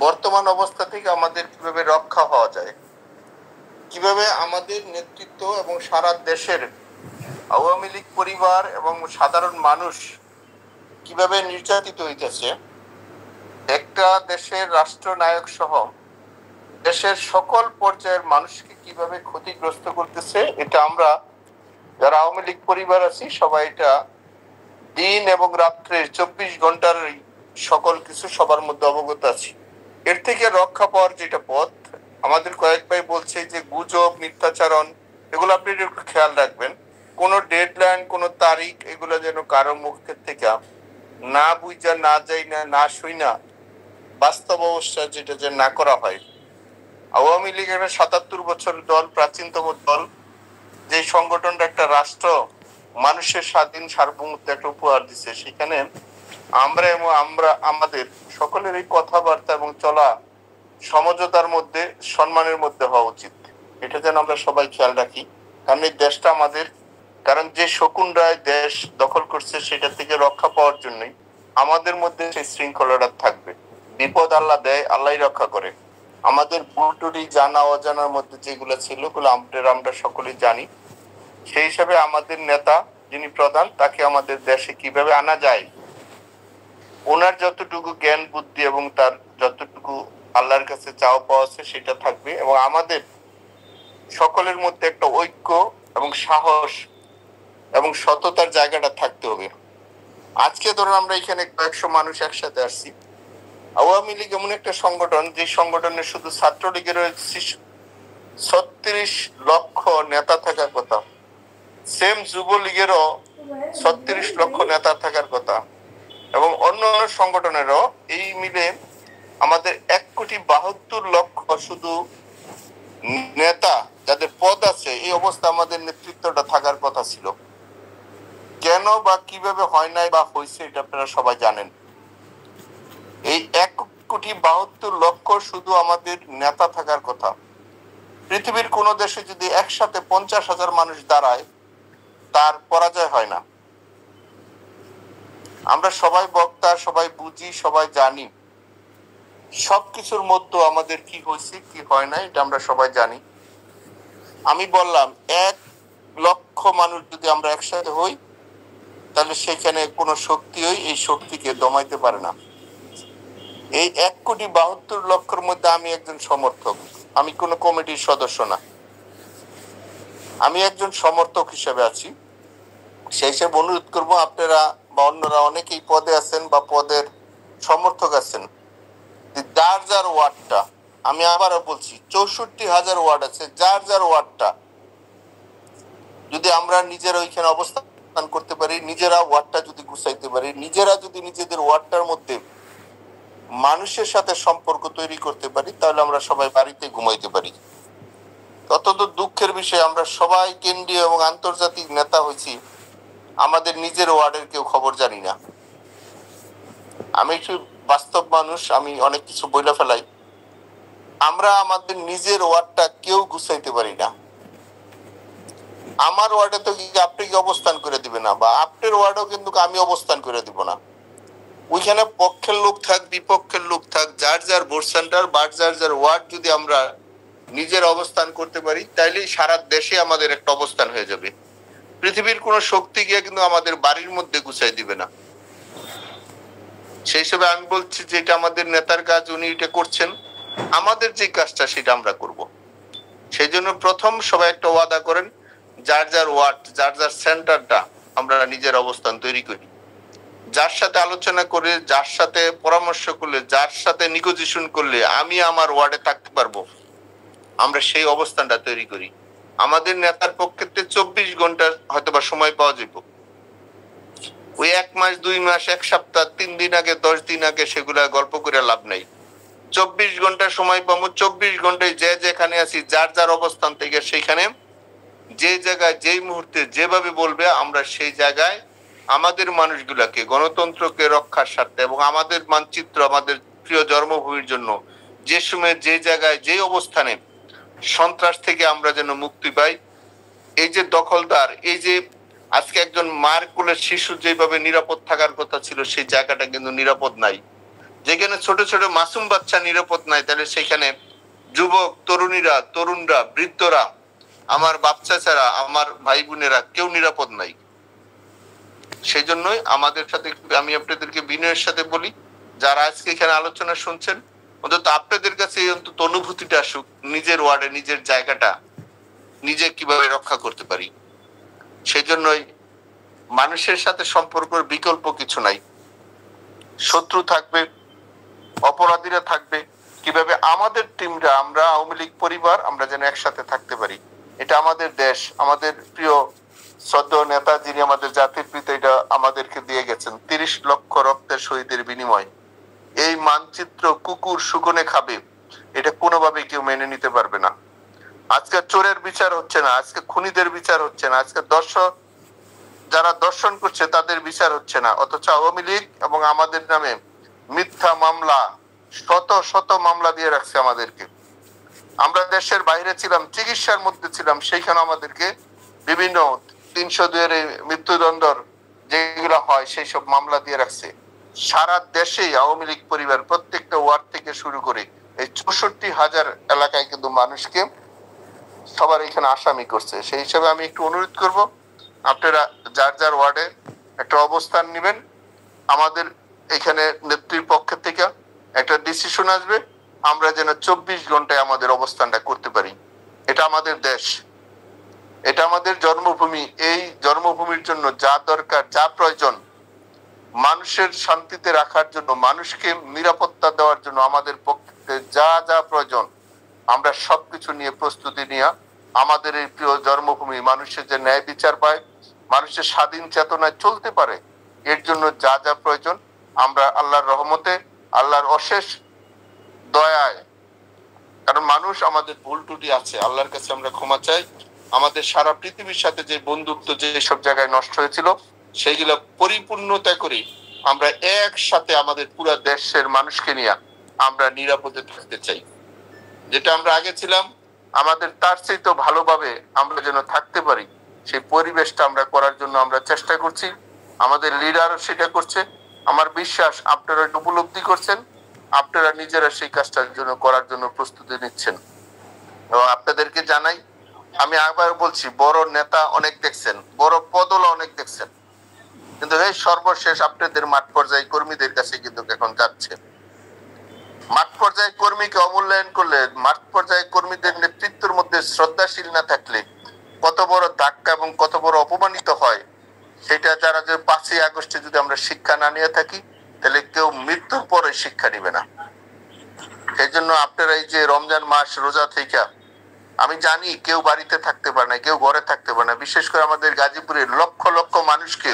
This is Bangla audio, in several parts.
বর্তমান অবস্থা থেকে আমাদের কিভাবে রক্ষা হওয়া যায়, কিভাবে আমাদের নেতৃত্ব এবং সারা দেশের আওয়ামী লীগ পরিবার এবং সাধারণ মানুষ কিভাবে নির্যাতিত হইতেছে, একটা দেশের রাষ্ট্রনায়ক সহ দেশের সকল পর্যায়ের মানুষকে কিভাবে ক্ষতিগ্রস্ত করতেছে, এটা আমরা যারা আওয়ামী লীগ পরিবার আছি সবাই এটা দিন এবং রাত্রে 24 ঘন্টার সকল কিছু সবার মধ্যে অবগত আছি। এর থেকে রক্ষা পাওয়ার যেটা পথ, আমাদের কয়েক ভাই বলছে যে গুজব, মিথ্যাচারণ, এগুলো আপনি একটু খেয়াল রাখবেন। কোনো ডেডলাইন, কোনো তারিখ, এগুলো যেন কারো মুখের থেকে না বুঝা, না যাই না, না শুই না, বাস্তব অবস্থা যেটা যে না করা হয়। আওয়ামী লীগ একটা ৭৭ বছর দল, প্রাচীনতম দল, যে সংগঠনটা একটা রাষ্ট্র মানুষের স্বাধীন সার্বভৌমত্ব একটা উপহার দিচ্ছে, সেখানে আমরা আমাদের সকলের এই কথাবার্তা এবং চলা সমঝোতার মধ্যে, সম্মানের মধ্যে হওয়া উচিত। এটা যেন আমরা সবাই খেয়াল রাখি, কারণ এই দেশটা আমাদের। কারণ যে শকুন রায় দেশ দখল করছে, সেটা থেকে রক্ষা পাওয়ার জন্যই আমাদের মধ্যে সেই শৃঙ্খলাটা থাকবে। বিপদ আল্লাহ দেয়, আল্লাহই রক্ষা করে। আমাদের ভুলটুটি জানা অজানার মধ্যে যেগুলো ছিল, ওগুলো আমরা সকলেই জানি। সেই হিসাবে আমাদের নেতা যিনি প্রধান, তাকে আমাদের দেশে কিভাবে আনা যায়, ওনার যতটুকু জ্ঞান বুদ্ধি এবং তার যতটুকু আল্লাহর কাছে চাওয়া পাওয়া আছে সেটা থাকবে, এবং আমাদের সকলের মধ্যে একটা ঐক্য এবং সাহস এবং সততার জায়গাটা থাকতে হবে। আজকে ধরুন আমরা এখানে কয়েকশো মানুষ একসাথে আসছি। আওয়ামী লীগ এমন একটা সংগঠন, যে সংগঠনে শুধু ছাত্রলীগের 36 লক্ষ নেতা থাকার কথা, সেম যুবলীগেরও 36 লক্ষ নেতা থাকার কথা, এবং অন্য সংগঠনেরও এই মিলে আমাদের 1,72,00,000 শুধু নেতা যাদের পদ আছে, এই অবস্থা আমাদের নেতৃত্বটা থাকার কথা ছিল। কেন বা কিভাবে হয় নাই বা হয়েছে, এটা আপনারা সবাই জানেন। এই 1,72,00,000 শুধু আমাদের নেতা থাকার কথা। পৃথিবীর কোন দেশে যদি একসাথে 50,000 মানুষ দাঁড়ায়, তার পরাজয় হয় না। আমরা সবাই বক্তা, সবাই বুঝি, সবাই জানি সবকিছুর মধ্যে আমাদের কি হয়েছে কি হয় না, এটা আমরা সবাই জানি। আমি বললাম 1,00,000 মানুষ যদি আমরা একসাথে হই, তাহলে সেখানে কোনো শক্তি এই শক্তিকে দমাইতে পারে না। এই 1,72,00,000 মধ্যে আমি একজন সমর্থক, আমি কোনো কমিটির সদস্য না, আমি একজন সমর্থক হিসেবে আছি। সেই হিসেবে অনুরোধ করবো, আপনারা বা অন্যরা অনেকেই পদে আছেন বা পদের সমর্থক আছেন, যার যার ওয়ার্ডটা, আমি আবারও বলছি 64,000 ওয়ার্ড আছে, যার যার ওয়ার্ডটা যদি আমরা নিজেরা ওইখানে অবস্থান করতে পারি, নিজেরা ওয়ার্ডটা যদি গুছাইতে পারি, নিজেরা যদি নিজেদের ওয়ার্ডটার মধ্যে মানুষের সাথে সম্পর্ক তৈরি করতে পারি, তাহলে আমরা সবাই বাড়িতে ঘুমাইতে পারি। অত্যন্ত দুঃখের বিষয়, আমরা সবাই কেন্দ্রীয় এবং আন্তর্জাতিক নেতা হয়েছি, আমাদের নিজের ওয়ার্ডের কেউ খবর জানি না। আমি একটু বাস্তব মানুষ, আমি অনেক কিছু বইলা ফেলাই। আমরা আমাদের নিজের ওয়ার্ডটা কেউ গুছাইতে পারি না। আমার ওয়ার্ডে তো আপনি কি অবস্থান করে দিবে না, বা আপনার ওয়ার্ডেও কিন্তু আমি অবস্থান করে দিব না। ওইখানে পক্ষের লোক থাক, বিপক্ষের লোক থাক, যার যার ভোট সেন্টার বা যার যার ওয়ার্ড যদি আমরা নিজের অবস্থান করতে পারি, তাইলে সারা দেশে আমাদের একটা অবস্থান হয়ে যাবে। পৃথিবীর কোন শক্তি গিয়ে কিন্তু আমাদের বাড়ির মধ্যে গুছাই দিবে না। সেই হিসেবে আমি বলছি যে এটা আমাদের নেতার কাজ, উনি এটা করছেন, আমাদের যে কাজটা সেটা আমরা করব। সেই জন্য প্রথম সবাই একটা ওয়াদা করেন, যার যার ওয়ার্ড, যার যার সেন্টারটা আমরা নিজের অবস্থান তৈরি করি, যার সাথে আলোচনা করে, যার সাথে পরামর্শ করলে, যার সাথে নিগোজিয়েশন করলে আমি আমার ওয়ার্ডে থাকতে পারবো, আমরা সেই অবস্থানটা তৈরি করি। আমাদের নেতার পক্ষে 24 ঘন্টা হয়তো বা সময় পাওয়া যাবে, ওই 1 মাস 2 মাস 1 সপ্তাহ 3 দিন আগে 10 দিন আগে সেগুলা গল্প করে লাভ নাই। 24 ঘন্টা সময় পাবো, 24 ঘন্টায় যে যেখানে আছি, যার যার অবস্থান থেকে সেখানে যে জায়গায় যেই মুহূর্তে যেভাবে বলবে, আমরা সেই জায়গায় আমাদের মানুষগুলাকে, গণতন্ত্রকে রক্ষার স্বার্থে এবং আমাদের মানচিত্র, আমাদের প্রিয় জন্মভূমির জন্য যে সময় যে জায়গায় যে অবস্থানে সন্ত্রাস থেকে আমরা যেন মুক্তি পাই। এই যে দখলদার, এই যে আজকে একজন মার কোলের শিশু যেভাবে নিরাপদ থাকার কথা ছিল, সেই জায়গাটা কিন্তু নিরাপদ নাই। যেখানে ছোট ছোট মাসুম বাচ্চা নিরাপদ নাই, তাহলে সেখানে যুবক তরুণীরা, তরুণরা, বৃদ্ধরা, আমার বাচ্চা ছাড়া আমার ভাই বোনেরা কেউ নিরাপদ নাই। সেই জন্যই আমাদের সাথে আমি আপনাদেরকে বিনয়ের সাথে বলি, যারা আজকে এখানে আলোচনা শুনছেন, অন্তত আপনাদের কাছে অন্তত অনুভূতিটা আসুক, নিজের ওয়ার্ডে নিজের জায়গাটা নিজে কিভাবে রক্ষা করতে পারি। সেই জন্যই মানুষের সাথে সম্পর্কের বিকল্প কিছু নাই। শত্রু থাকবে, অপরাধীরা থাকবে, কিভাবে আমাদের টিমরা, আমরা আওয়ামী লীগ পরিবার, আমরা যেন একসাথে থাকতে পারি। এটা আমাদের দেশ, আমাদের প্রিয় শ্রদ্ধেয় নেতা যিনি আমাদের জাতির পিতা, এটা আমাদেরকে দিয়ে গেছেন 30 লক্ষ রক্তের শহীদের বিনিময়। এই মানচিত্র কুকুর শুকনে খাবে, এটা কোনোভাবে কেউ মেনে নিতে পারবে না। আজকে চোরের বিচার হচ্ছে না, আজকে খুনিদের বিচার হচ্ছে না, আজকে যারা দর্শন করছে তাদের বিচার হচ্ছে না, অথচ আওয়ামী লীগ এবং আমাদের নামে মিথ্যা মামলা, শত শত মামলা দিয়ে রাখছে আমাদেরকে। আমরা দেশের বাইরে ছিলাম, চিকিৎসার মধ্যে ছিলাম, সেইখানে আমাদেরকে বিভিন্ন 302 মৃত্যুদণ্ডর যেগুলো হয় সেই সব মামলা দিয়ে রাখছে। সারা দেশেই আওয়ামী লীগ পরিবার প্রত্যেকটা ওয়ার্ড থেকে শুরু করে এই 64,000 এলাকায় কিন্তু মানুষকে সবার এখানে আসামি করছে। সেই হিসাবে আমি একটু অনুরোধ করব, আপনারা যার যার ওয়ার্ডে একটা অবস্থান নেবেন। আমাদের এখানে নেত্রীর পক্ষ থেকে একটা ডিসিশন আসবে, আমরা যেন 24 ঘন্টায় আমাদের অবস্থানটা করতে পারি। এটা আমাদের দেশ, এটা আমাদের জন্মভূমি। এই জন্মভূমির জন্য যা দরকার, যা প্রয়োজন, মানুষের শান্তিতে রাখার জন্য, মানুষকে নিরাপত্তা দেওয়ার জন্য আমাদের পক্ষে যা যা প্রয়োজন, আমরা সবকিছু নিয়ে প্রস্তুতি নিয়ে আমাদের এই প্রিয় জন্মভূমি মানুষের যে ন্যায় বিচার পায়, মানুষের স্বাধীন চেতনায় চলতে পারে, এর জন্য যা যা প্রয়োজন আমরা আল্লাহর রহমতে, আল্লাহর অশেষ দয়ায়, কারণ মানুষ আমাদের ভুল ত্রুটি আছে, আল্লাহর কাছে আমরা ক্ষমা চাই। আমাদের সারা পৃথিবীর সাথে যে বন্ধুত্ব যে সব জায়গায় নষ্ট হয়েছিল, সেইগুলো পরিপূর্ণতা করে আমরা একসাথে আমাদের পুরো দেশের মানুষকে নিয়ে আমরা নিরাপদে থাকতে চাই। যেটা আমরা আগে ছিলাম, আমাদের তার চেয়ে তো ভালোভাবে আমরা যেন থাকতে পারি, সেই পরিবেশটা আমরা করার জন্য আমরা চেষ্টা করছি। আমাদের লিডারও সেটা করছে। আমার বিশ্বাস আপনারা উপলব্ধি করছেন, আপনারা নিজেরা সেই কাজটার জন্য করার জন্য প্রস্তুতি নিচ্ছেন। এবং আপনাদেরকে জানাই, আমি আবার বলছি, বড় নেতা অনেক দেখছেন, বড় পদলা অনেক দেখছেন, কিন্তু এই সর্বশেষ আপনাদের মাঠ পর্যায়ে কর্মীদের কাছে কিন্তু এখন যাচ্ছে। মাঠ পর্যায়ে কর্মীকে অমূল্যায়ন করলে, মাঠ পর্যায়ে কর্মীদের নেতৃত্বের মধ্যে শ্রদ্ধাশীল না থাকলে কত বড় ধাক্কা এবং কত বড় অপমানিত হয়, সেটা যারা যে 5ই আগস্টে যদি আমরা শিক্ষা না নিয়ে থাকি, তাহলে কেউ মৃত্যুর পরে শিক্ষা নিবে না। সেই জন্য আপনারা এই যে রমজান মাস রোজা থেকে, আমি জানি কেউ বাড়িতে থাকতে পারে না, কেউ ঘরে থাকতে পারে না, বিশেষ করে আমাদের গাজীপুরের লক্ষ লক্ষ মানুষকে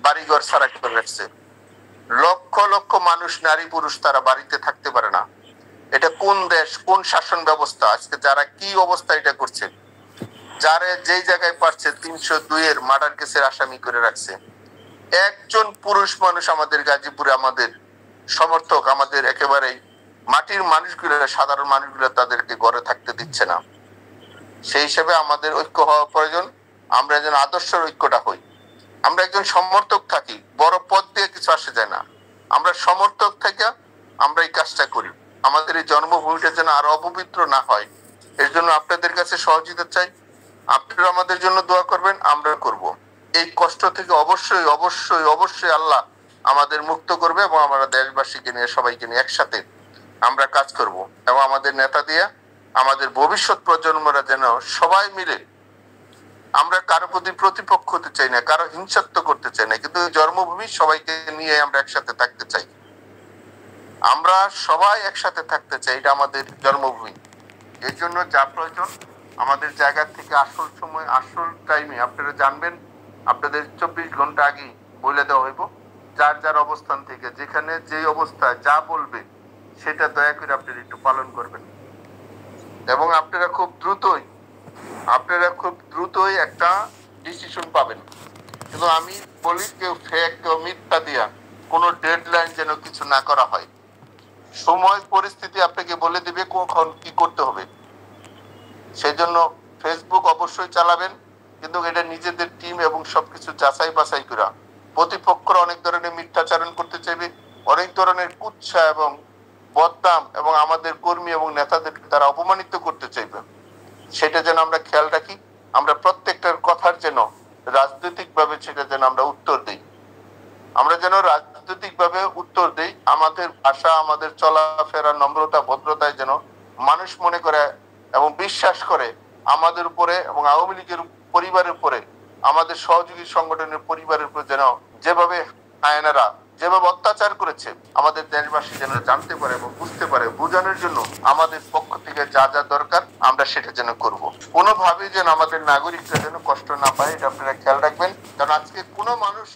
বাড়িঘর ছাড়া করে রাখছে। লক্ষ লক্ষ মানুষ, নারী পুরুষ, তারা বাড়িতে থাকতে পারে না। এটা কোন দেশ, কোন শাসন ব্যবস্থা? আজকে যারা কি অবস্থা এটা করছে, যারা যেই জায়গায় পারছে 302 মার্ডার কেসের আসামি করে রাখছে। একজন পুরুষ মানুষ আমাদের গাজীপুরে, আমাদের সমর্থক, আমাদের একেবারে মাটির মানুষগুলো, সাধারণ মানুষগুলো তাদেরকে ঘরে থাকতে দিচ্ছে না। সেই হিসেবে আমাদের ঐক্য হওয়া প্রয়োজন। আমরা যেন আদর্শের ঐক্যটা হই। আমরা একজন সমর্থক থাকি, বড় পদ দিয়ে কিছু আসে যায় না। আমরা সমর্থক থেকে আমরা এই কাজটা করি, আমাদের এই জন্মভূমিটা যেন আরো অপবিত্র না হয়। এর জন্য আপনাদের কাছে সহযোগিতা চাই। আপনারা আমাদের জন্য দোয়া করবেন, আমরা করব। এই কষ্ট থেকে অবশ্যই অবশ্যই অবশ্যই আল্লাহ আমাদের মুক্ত করবে, এবং আমরা দেশবাসীকে নিয়ে, সবাইকে নিয়ে একসাথে আমরা কাজ করব। এবং আমাদের নেতা দিয়ে আমাদের ভবিষ্যৎ প্রজন্মরা যেন সবাই মিলে, আমরা কারো প্রতি প্রতিপক্ষ হতে চাই না, কারো হিংসাত্ব করতে চাই না, কিন্তু জন্মভূমি সবাইকে নিয়ে আমরা একসাথে থাকতে চাই। আমরা সবাই একসাথে থাকতে চাই, এটা আমাদের জন্মভূমি। এর জন্য যা প্রয়োজন আমাদের জায়গা থেকে আসল সময়, আসল টাইমে আপনারা জানবেন, আপনাদের 24 ঘন্টা আগে বলে দেওয়া হইব। যার যার অবস্থান থেকে যেখানে যে অবস্থায় যা বলবে সেটা দয়া করে আপনারা একটু পালন করবেন। এবং আপনারা খুব দ্রুতই একটা ডিসিশন পাবেন। কিন্তু আমি বলি, কেউ ফেক, কেউ মিথ্যা দিয়া কোনো ডেডলাইন যেন কিছু না করা হয়। সময় পরিস্থিতি আপনাকে বলে দিবে কখন কি করতে হবে। সেই জন্য ফেসবুক অবশ্যই চালাবেন, কিন্তু এটা নিজেদের টিম এবং সবকিছু যাচাই বাছাই করা। প্রতিপক্ষরা অনেক ধরনের মিথ্যাচারণ করতে চাইবে, অনেক ধরনের কুৎসা এবং বদনাম এবং আমাদের কর্মী এবং নেতাদের তারা অপমানিত করতে চাইবেন, সেটা যেন আমরা খেয়াল রাখি। আমরা প্রত্যেকটার কথার যেন রাজনৈতিক ভাবে সেটা যেন আমরা উত্তর দিই, আমরা যেন রাজনৈতিক ভাবে উত্তর দিই। আমাদের ভাষা, আমাদের চলাফেরা, নম্রতা, ভদ্রতায় যেন মানুষ মনে করে এবং বিশ্বাস করে আমাদের উপরে এবং আওয়ামী লীগের পরিবারের উপরে, আমাদের সহযোগী সংগঠনের পরিবারের উপরে যেন যেভাবে আয়নারা যেভাবে অত্যাচার করেছে আমাদের দেশবাসী যেন জানতে পারে এবং বুঝতে পারে। বোঝানোর জন্য আমাদের পক্ষ থেকে যা যা দরকার আমরা সেটা যেন করব। কোনোভাবে যেন আমাদের নাগরিকরা যেন কষ্ট না পায়, এটা আপনারা খেয়াল রাখবেন। কারণ আজকে কোনো মানুষ